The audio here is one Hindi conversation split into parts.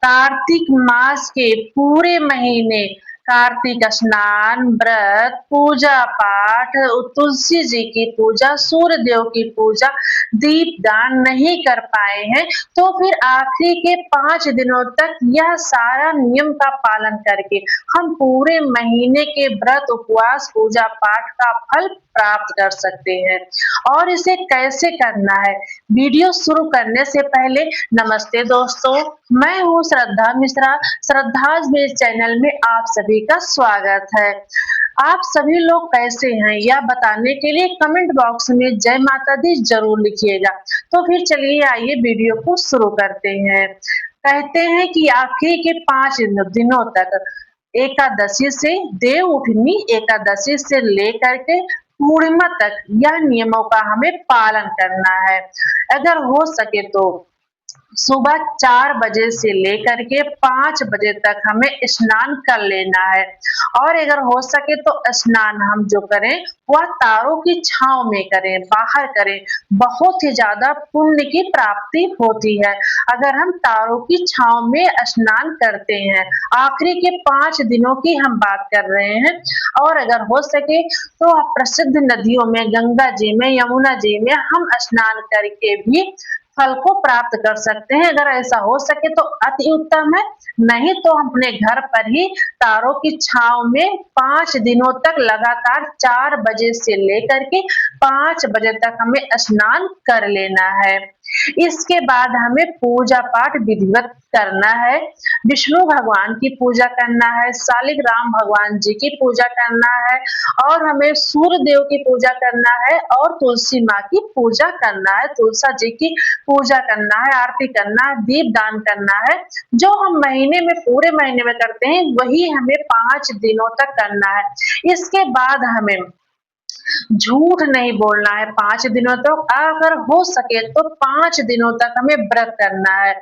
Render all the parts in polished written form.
कार्तिक मास के पूरे महीने कार्तिक स्नान, व्रत, पूजा पाठ, तुलसी जी की पूजा, सूर्य देव की पूजा, दीप दान नहीं कर पाए हैं, तो फिर आखिरी के 5 दिनों तक यह सारा नियम का पालन करके हम पूरे महीने के व्रत, उपवास, पूजा पाठ का फल प्राप्त कर सकते हैं। और इसे कैसे करना है, वीडियो शुरू करने से पहले नमस्ते दोस्तों, मैं हूँ श्रद्धा मिश्रा। श्रद्धाज मेरे चैनल में आप सभी का स्वागत है। आप सभी लोग कैसे हैं यह बताने के लिए कमेंट बॉक्स में जय माता दी जरूर लिखिएगा। तो फिर चलिए आइए वीडियो को शुरू करते हैं। कहते हैं कि आखिरी के 5 दिनों तक एकादशी से देव उठनी एकादशी से लेकर के पूर्णिमा तक यह नियमों का हमें पालन करना है। अगर हो सके तो सुबह 4 बजे से लेकर के 5 बजे तक हमें स्नान कर लेना है। और अगर हो सके तो स्नान हम जो करें वह तारों की छांव में करें, बाहर करें। बहुत ही ज्यादा पुण्य की प्राप्ति होती है अगर हम तारों की छांव में स्नान करते हैं। आखिरी के 5 दिनों की हम बात कर रहे हैं। और अगर हो सके तो प्रसिद्ध नदियों में, गंगा जी में, यमुना जी में हम स्नान करके भी फल को प्राप्त कर सकते हैं। अगर ऐसा हो सके तो अति उत्तम है, नहीं तो हम अपने घर पर ही तारों की छांव में 5 दिनों तक लगातार 4 बजे से लेकर के 5 बजे तक हमें स्नान कर लेना है। इसके बाद हमें पूजा पाठ विधिवत करना है। विष्णु भगवान की पूजा करना है, शालिग्राम भगवान जी की पूजा करना है, और हमें सूर्य देव की पूजा करना है, और तुलसी माँ की पूजा करना है, तुलसा जी की पूजा करना है, आरती करना है, दीप दान करना है। जो हम महीने में, पूरे महीने में करते हैं वही हमें 5 दिनों तक करना है। इसके बाद हमें झूठ नहीं बोलना है 5 दिनों तक। अगर हो सके तो 5 दिनों तक हमें व्रत करना है।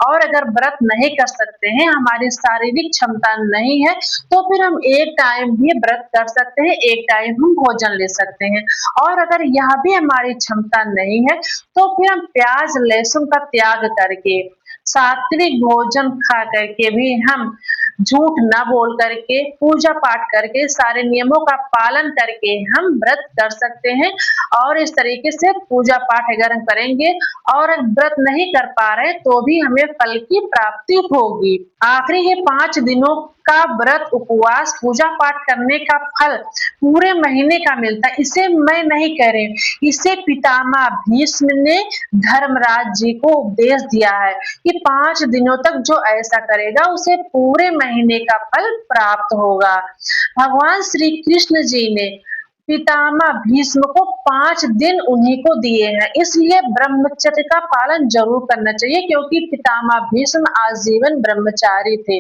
और अगर व्रत नहीं कर सकते हैं, हमारी शारीरिक क्षमता नहीं है, तो फिर हम एक टाइम भी व्रत कर सकते हैं, एक टाइम हम भोजन ले सकते हैं। और अगर यह भी हमारी क्षमता नहीं है, तो फिर हम प्याज लहसुन का त्याग करके, सात्विक भोजन खा करके भी हम झूठ ना बोल करके, पूजा पाठ करके, सारे नियमों का पालन करके हम व्रत कर सकते हैं। और इस तरीके से पूजा पाठ अगर हम करेंगे और व्रत नहीं कर पा रहे तो भी हमें फल की प्राप्ति होगी। आखिरी के 5 दिनों का व्रत, उपवास, पूजा पाठ करने का फल पूरे महीने का मिलता है। इसे मैं नहीं कह रही, इसे पितामह भीष्म ने धर्मराज जी को उपदेश दिया है कि 5 दिनों तक जो ऐसा करेगा उसे पूरे महीने का फल प्राप्त होगा। भगवान श्री कृष्ण जी ने पितामह भीष्म को 5 दिन उन्हीं को दिए हैं, इसलिए ब्रह्मचर्य का पालन जरूर करना चाहिए, क्योंकि पितामह भीष्म आजीवन ब्रह्मचारी थे।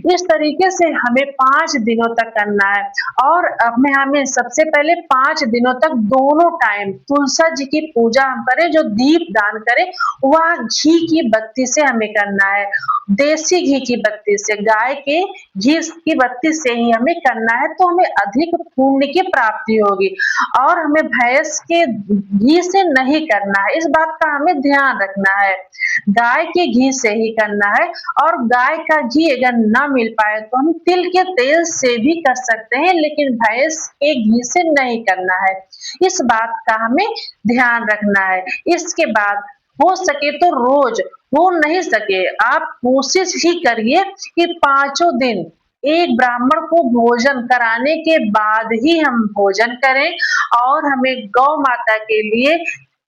इस तरीके से हमें 5 दिनों तक करना है। और हमें सबसे पहले 5 दिनों तक दोनों टाइम तुलसा जी की पूजा हम करें, जो दीप दान करें वह घी की बत्ती से हमें करना है। देसी घी की बत्ती से, गाय के घी की बत्ती से ही हमें करना है, तो हमें अधिक पुण्य की प्राप्ति होगी। और हमें भैंस के घी से नहीं करना है, इस बात का हमें ध्यान रखना है। गाय के घी से ही करना है। और गाय का घी अगर ना मिल पाए तो हम तिल के तेल से भी कर सकते हैं, लेकिन भैंस के घी से नहीं करना है। इस बात का हमें ध्यान रखना है। इसके बाद हो सके तो रोज, हो नहीं सके आप कोशिश ही करिए कि 5 दिन एक ब्राह्मण को भोजन कराने के बाद ही हम भोजन करें। और हमें गौ माता के लिए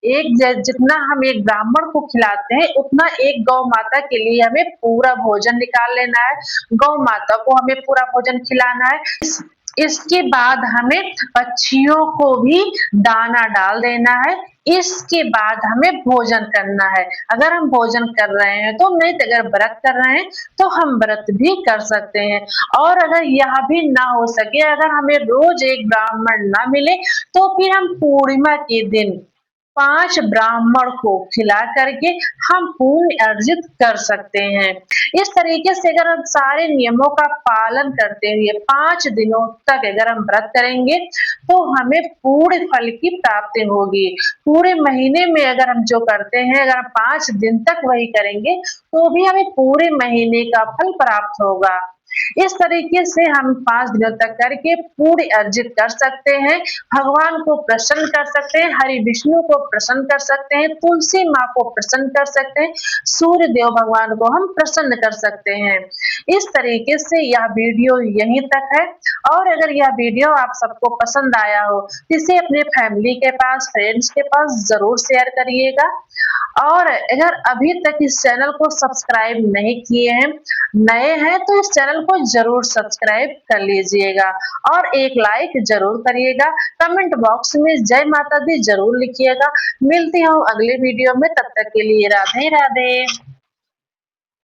जितना हम एक ब्राह्मण को खिलाते हैं, उतना एक गौ माता के लिए हमें पूरा भोजन निकाल लेना है। गौ माता को हमें पूरा भोजन खिलाना है। इसके बाद हमें पक्षियों को भी दाना डाल देना है। इसके बाद हमें भोजन करना है। अगर हम भोजन कर रहे हैं तो, नहीं तो अगर व्रत कर रहे हैं तो हम व्रत भी कर सकते हैं। और अगर यह भी ना हो सके, अगर हमें रोज एक ब्राह्मण ना मिले, तो फिर हम पूर्णिमा के दिन 5 ब्राह्मण को खिला करके हम पुण्य अर्जित कर सकते हैं। इस तरीके से अगर हम सारे नियमों का पालन करते हुए 5 दिनों तक अगर हम व्रत करेंगे तो हमें पूर्ण फल की प्राप्ति होगी। पूरे महीने में अगर हम जो करते हैं, अगर हम 5 दिन तक वही करेंगे तो भी हमें पूरे महीने का फल प्राप्त होगा। इस तरीके से हम 5 दिनों तक करके पुण्य अर्जित कर सकते हैं, भगवान को प्रसन्न कर सकते हैं, हरि विष्णु को प्रसन्न कर सकते हैं, तुलसी माँ को प्रसन्न कर सकते हैं, सूर्य देव भगवान को हम प्रसन्न कर सकते हैं। इस तरीके से यह वीडियो यहीं तक है और अगर यह वीडियो आप सबको पसंद आया हो, तो इसे अपने फैमिली के पास, फ्रेंड्स के पास ज़रूर शेयर करिएगा और अगर अभी तक इस चैनल को सब्सक्राइब नहीं किए हैं, नए हैं तो इस चैनल को जरूर सब्सक्राइब कर लीजिएगा और एक लाइक जरूर करिएगा। कमेंट बॉक्स में जय माता दी जरूर लिखिएगा। मिलती हूँ अगले वीडियो में, तब तक के लिए राधे राधे।